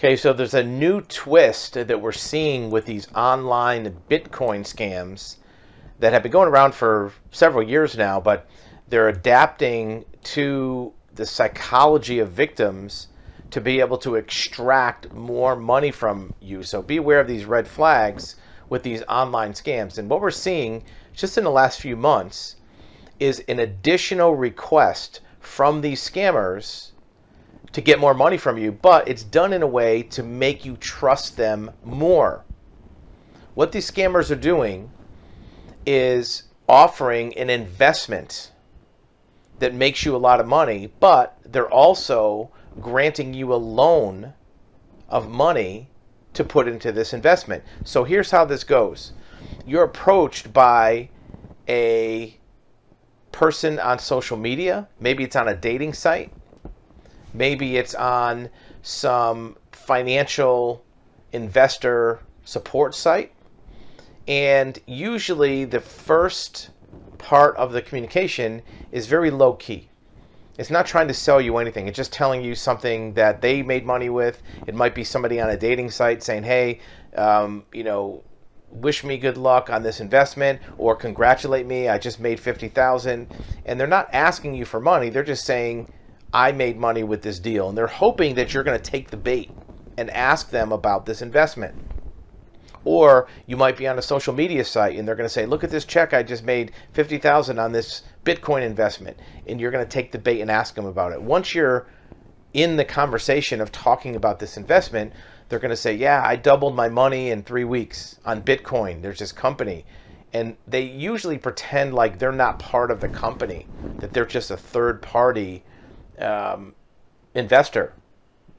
Okay, so there's a new twist that we're seeing with these online Bitcoin scams that have been going around for several years now, but they're adapting to the psychology of victims to be able to extract more money from you. So be aware of these red flags with these online scams. And what we're seeing just in the last few months is an additional request from these scammers to get more money from you, but it's done in a way to make you trust them more. What these scammers are doing is offering an investment that makes you a lot of money, but they're also granting you a loan of money to put into this investment. So here's how this goes. You're approached by a person on social media. Maybe it's on a dating site. Maybe it's on some financial investor support site. And usually the first part of the communication is very low key. It's not trying to sell you anything. It's just telling you something that they made money with. It might be somebody on a dating site saying, hey, wish me good luck on this investment, or congratulate me, I just made 50,000. And they're not asking you for money. They're just saying, I made money with this deal. And they're hoping that you're going to take the bait and ask them about this investment. Or you might be on a social media site and they're going to say, look at this check, I just made 50,000 on this Bitcoin investment. And you're going to take the bait and ask them about it. Once you're in the conversation of talking about this investment, they're going to say, yeah, I doubled my money in 3 weeks on Bitcoin. There's this company. And they usually pretend like they're not part of the company, that they're just a third party investor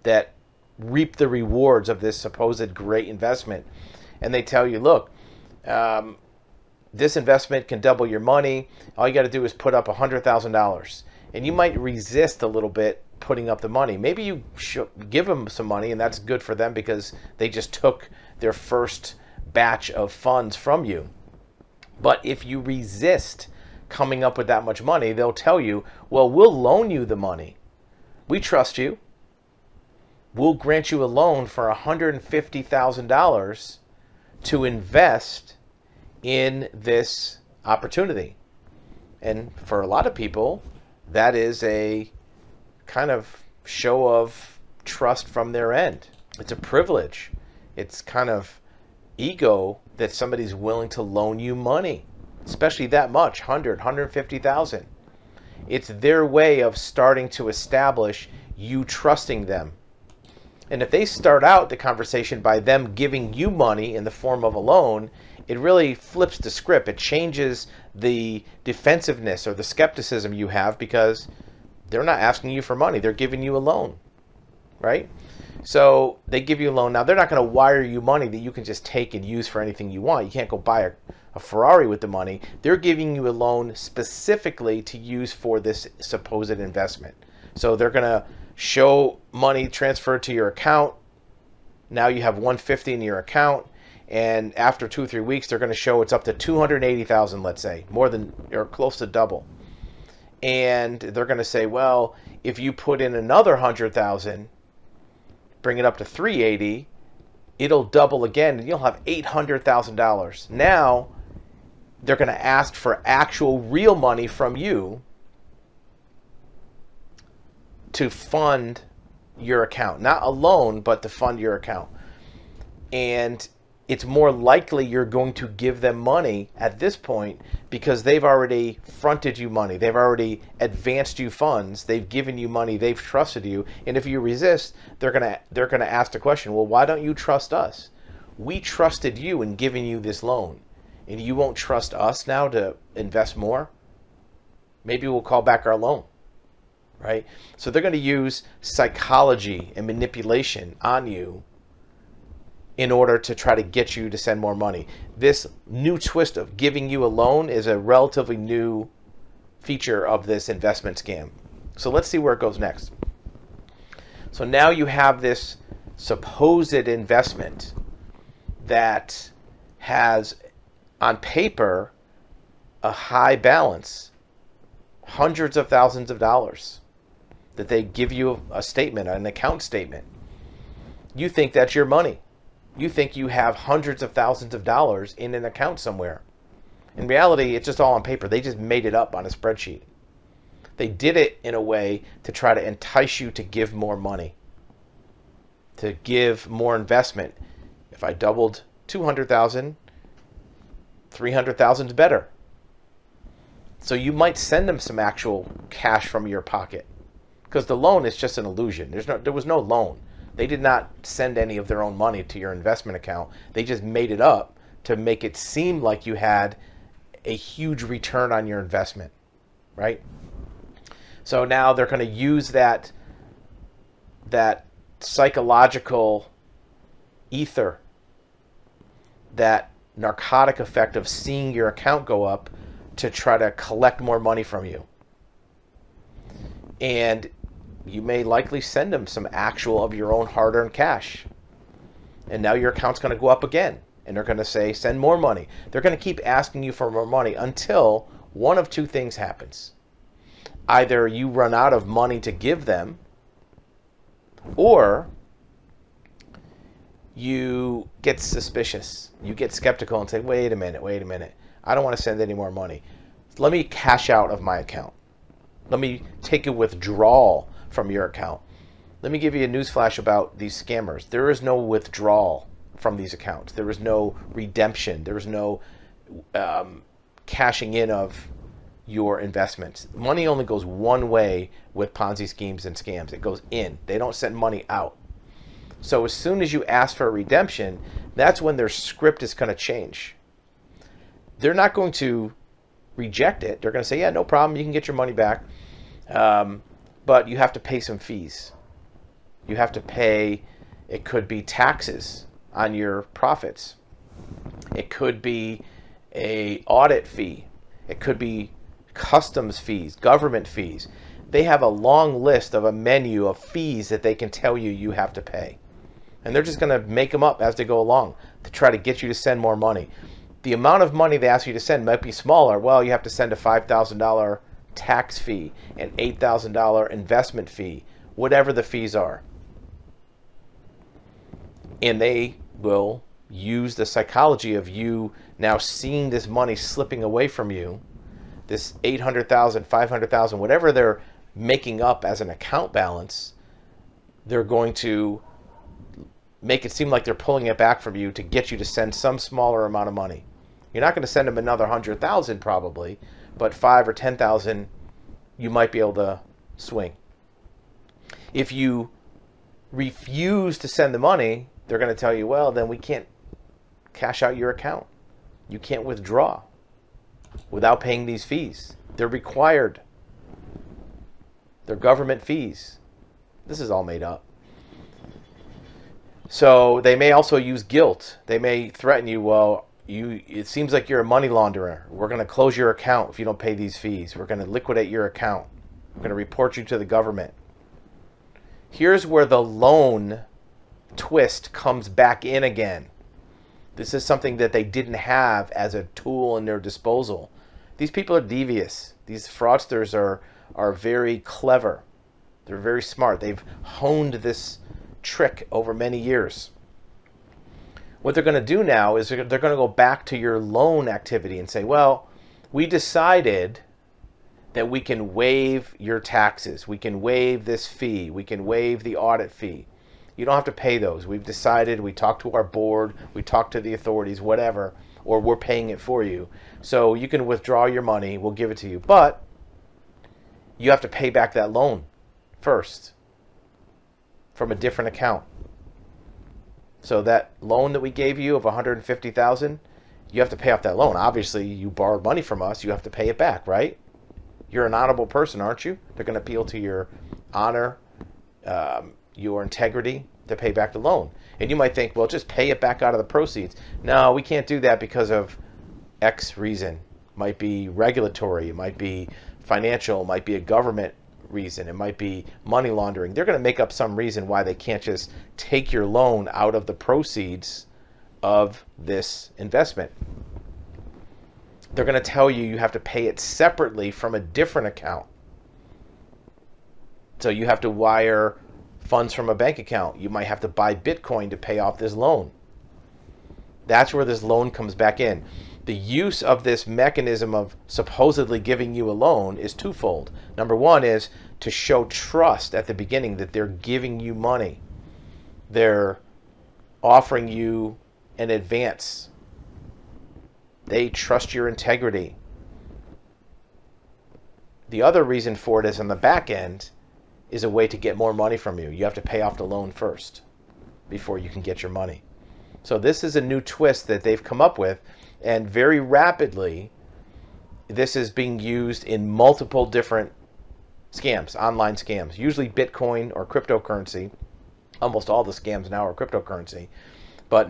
that reap the rewards of this supposed great investment. And they tell you, look, this investment can double your money. All you got to do is put up $100,000. And you might resist a little bit putting up the money. Maybe you should give them some money, and that's good for them because they just took their first batch of funds from you. But if you resist coming up with that much money, they'll tell you, well, we'll loan you the money. We trust you. We'll grant you a loan for $150,000 to invest in this opportunity. And for a lot of people, that is a kind of show of trust from their end. It's a privilege. It's kind of ego that somebody's willing to loan you money, especially that much, 150,000. It's their way of starting to establish you trusting them. And if they start out the conversation by them giving you money in the form of a loan, it really flips the script. It changes the defensiveness or the skepticism you have because they're not asking you for money. They're giving you a loan, right? So they give you a loan. Now, they're not going to wire you money that you can just take and use for anything you want. You can't go buy a Ferrari with the money. They're giving you a loan specifically to use for this supposed investment. So they're going to show money transferred to your account. Now you have 150 in your account. And after 2 or 3 weeks, they're going to show it's up to 280,000, let's say, more than or close to double. And they're going to say, well, if you put in another 100,000, bring it up to 380, it'll double again, and you'll have $800,000. Now, they're going to ask for actual real money from you to fund your account. Not a loan, but to fund your account. And it's more likely you're going to give them money at this point because they've already fronted you money. They've already advanced you funds. They've given you money. They've trusted you. And if you resist, they're gonna ask the question, well, why don't you trust us? We trusted you in giving you this loan. And you won't trust us now to invest more? Maybe we'll call back our loan, right? So they're going to use psychology and manipulation on you in order to try to get you to send more money. This new twist of giving you a loan is a relatively new feature of this investment scam. So let's see where it goes next. So now you have this supposed investment that has, on paper, a high balance, hundreds of thousands of dollars, that they give you a statement, an account statement. You think that's your money. You think you have hundreds of thousands of dollars in an account somewhere. In reality, it's just all on paper. They just made it up on a spreadsheet. They did it in a way to try to entice you to give more money, to give more investment. If I doubled 200,000, 300,000 is better. So you might send them some actual cash from your pocket, because the loan is just an illusion. There was no loan. They did not send any of their own money to your investment account. They just made it up to make it seem like you had a huge return on your investment, right? So now they're going to use that psychological ether, that narcotic effect of seeing your account go up, to try to collect more money from you. And you may likely send them some actual of your own hard-earned cash. And now your account's going to go up again. And they're going to say, send more money. They're going to keep asking you for more money until one of two things happens. Either you run out of money to give them, or you get suspicious. You get skeptical and say, wait a minute. I don't want to send any more money. Let me cash out of my account. Let me take a withdrawal from your account. Let me give you a newsflash about these scammers. There is no withdrawal from these accounts. There is no redemption. There is no cashing in of your investments. Money only goes one way with Ponzi schemes and scams. It goes in. They don't send money out. So as soon as you ask for a redemption, that's when their script is going to change. They're not going to reject it. They're going to say, yeah, no problem. You can get your money back. But you have to pay some fees. You have to pay, it could be taxes on your profits. It could be a audit fee. It could be customs fees, government fees. They have a long list of a menu of fees that they can tell you have to pay. And they're just going to make them up as they go along to try to get you to send more money. The amount of money they ask you to send might be smaller. Well, you have to send a $5,000 tax fee, an $8,000 investment fee, whatever the fees are. And they will use the psychology of you now seeing this money slipping away from you, this 800,000, 500,000, whatever they're making up as an account balance. They're going to make it seem like they're pulling it back from you to get you to send some smaller amount of money. You're not going to send them another 100,000 probably, but 5 or 10,000 you might be able to swing. If you refuse to send the money, they're going to tell you, well, then we can't cash out your account. You can't withdraw without paying these fees. They're required. They're government fees. This is all made up. So they may also use guilt. They may threaten you, well, it seems like you're a money launderer. We're going to close your account if you don't pay these fees. We're going to liquidate your account. We're going to report you to the government. Here's where the loan twist comes back in again. This is something that they didn't have as a tool in their disposal. These people are devious. These fraudsters are very clever. They're very smart. They've honed this trick over many years. What they're going to do now is they're going to go back to your loan activity and say, well, we decided that we can waive your taxes. We can waive this fee. We can waive the audit fee. You don't have to pay those. We've decided, we talked to our board, we talked to the authorities, whatever, or we're paying it for you. So you can withdraw your money, we'll give it to you. But you have to pay back that loan first from a different account. So that loan that we gave you of $150,000, you have to pay off that loan. Obviously, you borrowed money from us, you have to pay it back, right? You're an honorable person, aren't you? They're going to appeal to your honor, your integrity to pay back the loan. And you might think, well, just pay it back out of the proceeds. No, we can't do that because of X reason. It might be regulatory, it might be financial, it might be a government reason, it might be money laundering. They're going to make up some reason why they can't just take your loan out of the proceeds of this investment. They're going to tell you you have to pay it separately from a different account. So you have to wire funds from a bank account. You might have to buy Bitcoin to pay off this loan. That's where this loan comes back in. The use of this mechanism of supposedly giving you a loan is twofold. Number one is to show trust at the beginning that they're giving you money. They're offering you an advance. They trust your integrity. The other reason for it is on the back end is a way to get more money from you. You have to pay off the loan first before you can get your money. So this is a new twist that they've come up with, and very rapidly this is being used in multiple different scams, online scams, usually Bitcoin or cryptocurrency. Almost all the scams now are cryptocurrency. But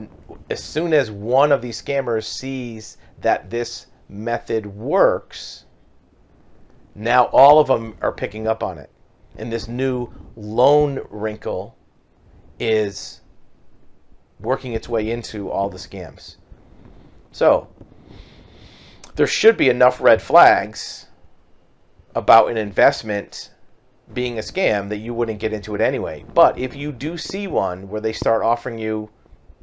as soon as one of these scammers sees that this method works, now all of them are picking up on it. And this new loan wrinkle is working its way into all the scams. So there should be enough red flags about an investment being a scam that you wouldn't get into it anyway. But if you do see one where they start offering you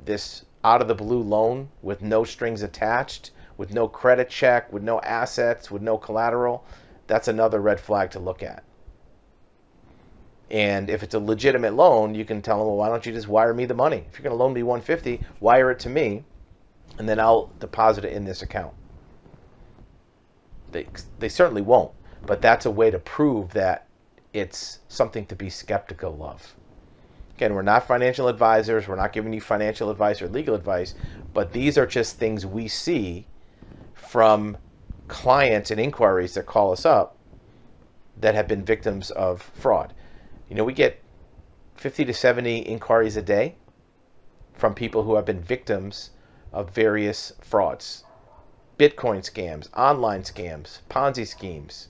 this out of the blue loan with no strings attached, with no credit check, with no assets, with no collateral, that's another red flag to look at. And if it's a legitimate loan, you can tell them, well, why don't you just wire me the money? If you're going to loan me $150, wire it to me, and then I'll deposit it in this account. They certainly won't, but that's a way to prove that it's something to be skeptical of. Again, we're not financial advisors. We're not giving you financial advice or legal advice, but these are just things we see from clients and inquiries that call us up that have been victims of fraud. You know, we get 50 to 70 inquiries a day from people who have been victims of various frauds. Bitcoin scams, online scams, Ponzi schemes.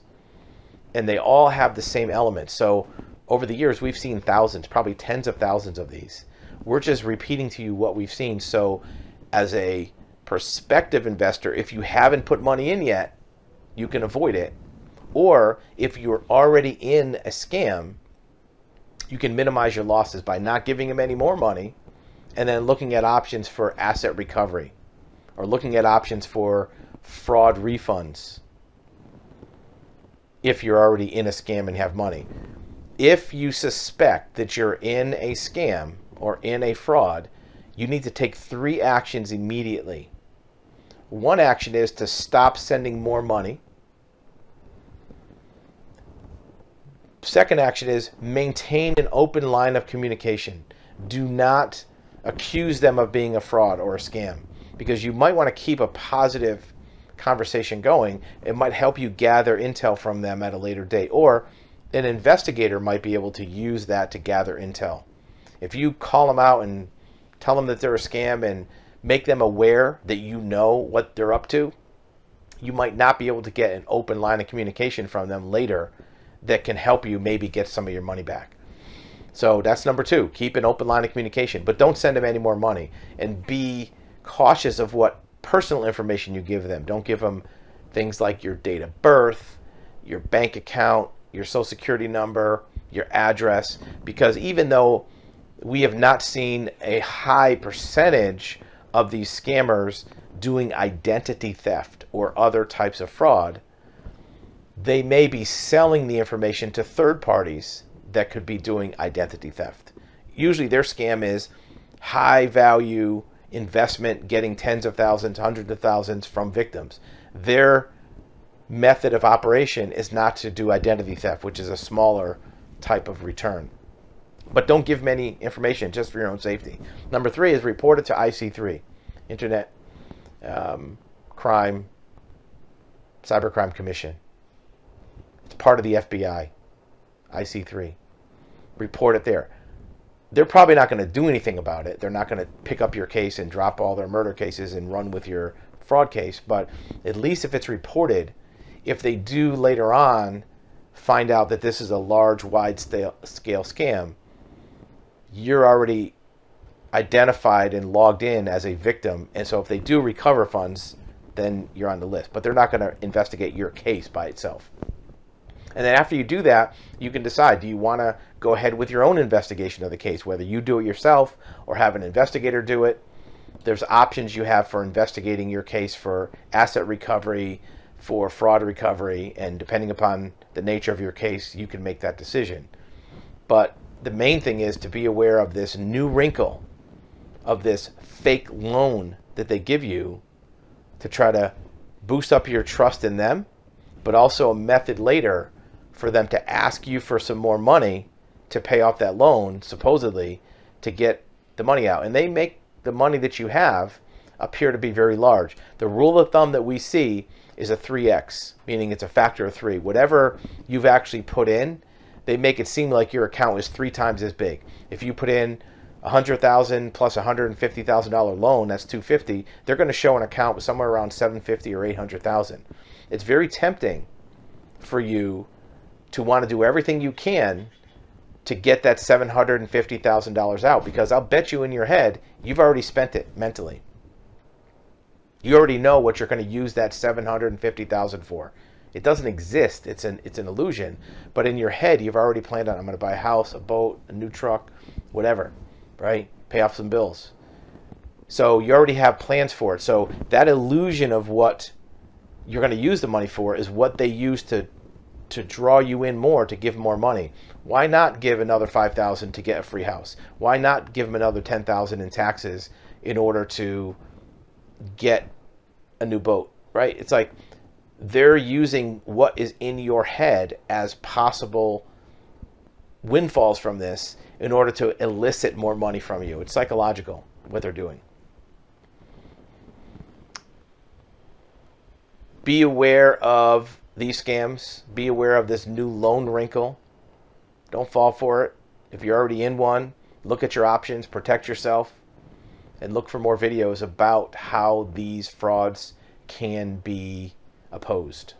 And they all have the same elements. So over the years, we've seen thousands, probably tens of thousands of these. We're just repeating to you what we've seen. So as a prospective investor, if you haven't put money in yet, you can avoid it. Or if you're already in a scam, you can minimize your losses by not giving them any more money and then looking at options for asset recovery or looking at options for fraud refunds if you're already in a scam and have money. If you suspect that you're in a scam or in a fraud, you need to take 3 actions immediately. One action is to stop sending more money. Second action is maintain an open line of communication. Do not accuse them of being a fraud or a scam, because you might want to keep a positive conversation going. It might help you gather intel from them at a later date, or an investigator might be able to use that to gather intel. If you call them out and tell them that they're a scam and make them aware that you know what they're up to, you might not be able to get an open line of communication from them later that can help you maybe get some of your money back. So that's number 2. Keep an open line of communication, but don't send them any more money, and be cautious of what personal information you give them. Don't give them things like your date of birth, your bank account, your social security number, your address, because even though we have not seen a high percentage of these scammers doing identity theft or other types of fraud, they may be selling the information to third parties that could be doing identity theft. Usually their scam is high value investment, getting tens of thousands, hundreds of thousands from victims. Their method of operation is not to do identity theft, which is a smaller type of return. But don't give them any information, just for your own safety. Number 3 is report it to IC3, Internet Crime, Cybercrime Commission. It's part of the FBI, IC3. Report it there. They're probably not going to do anything about it. They're not going to pick up your case and drop all their murder cases and run with your fraud case. But at least if it's reported, if they do later on find out that this is a large, wide-scale scam, you're already identified and logged in as a victim. And so if they do recover funds, then you're on the list. But they're not going to investigate your case by itself. And then after you do that, you can decide, do you want to go ahead with your own investigation of the case, whether you do it yourself or have an investigator do it. There's options you have for investigating your case for asset recovery, for fraud recovery, and depending upon the nature of your case, you can make that decision. But the main thing is to be aware of this new wrinkle of this fake loan that they give you to try to boost up your trust in them, but also a method later for them to ask you for some more money to pay off that loan, supposedly, to get the money out. And they make the money that you have appear to be very large. The rule of thumb that we see is a 3x, meaning it's a factor of 3. Whatever you've actually put in, they make it seem like your account is 3 times as big. If you put in $100,000 plus $150,000 loan, that's $250. They're going to show an account with somewhere around $750,000 or $800,000. It's very tempting for you to want to do everything you can to get that $750,000 out, because I'll bet you in your head you've already spent it mentally. You already know what you're going to use that $750,000 for. It doesn't exist. It's an illusion. But in your head, you've already planned on, I'm going to buy a house, a boat, a new truck, whatever, right? Pay off some bills. So you already have plans for it. So that illusion of what you're going to use the money for is what they use to draw you in more, to give more money. Why not give another $5,000 to get a free house? Why not give them another $10,000 in taxes in order to get a new boat, right? It's like they're using what is in your head as possible windfalls from this in order to elicit more money from you. It's psychological, what they're doing. Be aware of these scams. Be aware of this new loan wrinkle. Don't fall for it. If you're already in one, look at your options, protect yourself, and look for more videos about how these frauds can be opposed.